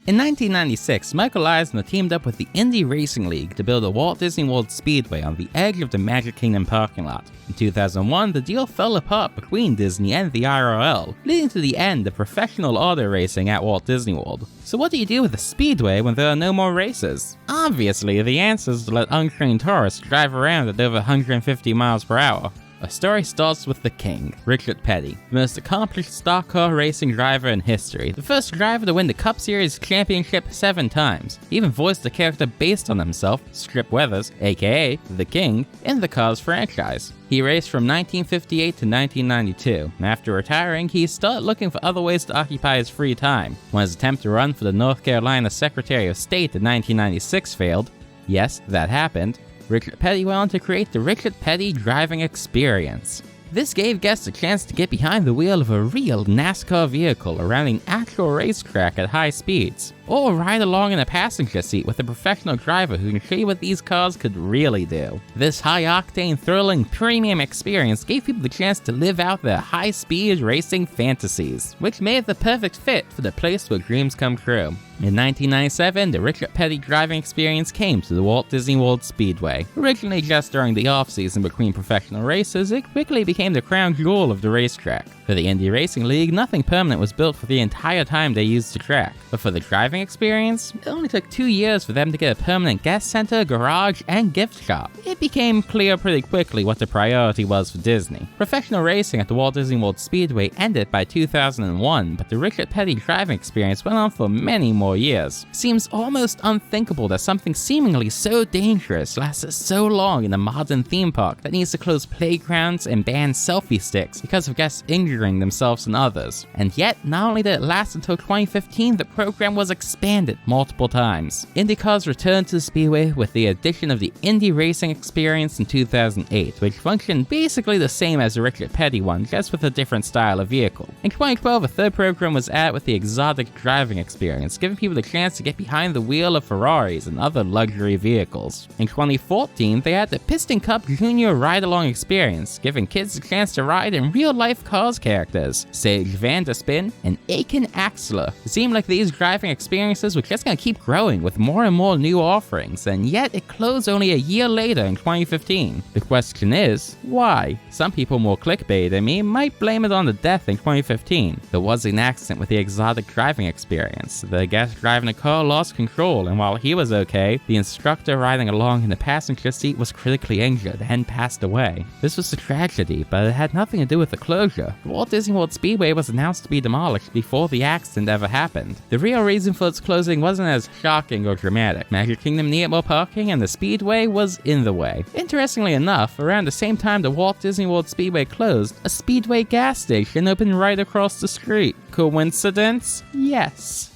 In 1996, Michael Eisner teamed up with the Indy Racing League to build a Walt Disney World Speedway on the edge of the Magic Kingdom parking lot. In 2001, the deal fell apart between Disney and the IRL, leading to the end of professional auto racing at Walt Disney World. So what do you do with a speedway when there are no more races? Obviously, the answer is to let untrained tourists drive around at over 150 miles per hour. Our story starts with the king, Richard Petty, the most accomplished stock car racing driver in history, the first driver to win the Cup Series championship 7 times. He even voiced a character based on himself, Strip Weathers, aka the King, in the Cars franchise. He raced from 1958 to 1992, and after retiring, he started looking for other ways to occupy his free time. When his attempt to run for the North Carolina Secretary of State in 1996 failed, yes, that happened, Richard Petty went on to create the Richard Petty Driving Experience. This gave guests a chance to get behind the wheel of a real NASCAR vehicle around an actual racetrack at high speeds, or ride along in a passenger seat with a professional driver who can show you what these cars could really do. This high-octane, thrilling, premium experience gave people the chance to live out their high-speed racing fantasies, which made it the perfect fit for the place where dreams come true. In 1997, the Richard Petty Driving Experience came to the Walt Disney World Speedway. Originally just during the off-season between professional races, it quickly became the crown jewel of the racetrack. For the Indy Racing League, nothing permanent was built for the entire time they used the track, but for the driving experience, it only took 2 years for them to get a permanent guest center, garage, and gift shop. It became clear pretty quickly what the priority was for Disney. Professional racing at the Walt Disney World Speedway ended by 2001, but the Richard Petty Driving Experience went on for many more years. Seems almost unthinkable that something seemingly so dangerous lasted so long in a modern theme park that needs to close playgrounds and ban selfie sticks because of guests injuring themselves and others. And yet, not only did it last until 2015, the program was expanded multiple times. IndyCars returned to the Speedway with the addition of the Indy Racing Experience in 2008, which functioned basically the same as the Richard Petty one, just with a different style of vehicle. In 2012, a third program was added with the Exotic Driving Experience, giving people the chance to get behind the wheel of Ferraris and other luxury vehicles. In 2014, they had the Piston Cup Junior Ride-Along Experience, giving kids a chance to ride in real-life Cars characters, Sage Vanderspin and Aiken Axler. It seemed like these driving experiences were just gonna keep growing with more and more new offerings, and yet it closed only a year later in 2015. The question is, why? Some people more clickbait than me might blame it on the death in 2015. There was an accident with the Exotic Driving Experience. The guest driving the car lost control, and while he was okay, the instructor riding along in the passenger seat was critically injured and passed away. This was a tragedy, but it had nothing to do with the closure. The Walt Disney World Speedway was announced to be demolished before the accident ever happened. The real reason for its closing wasn't as shocking or dramatic. Magic Kingdom needed more parking and the Speedway was in the way. Interestingly enough, around the same time the Walt Disney World Speedway closed, a Speedway gas station opened right across the street. Coincidence? Yes.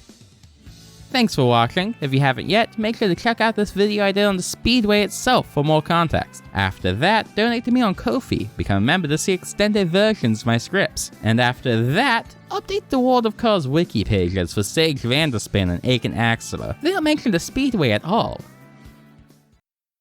Thanks for watching. If you haven't yet, make sure to check out this video I did on the Speedway itself for more context. After that, donate to me on Ko-fi, become a member to see extended versions of my scripts. And after that, update the World of Cars wiki pages for Sage Vanderspin and Aiken Axler. They don't mention the Speedway at all.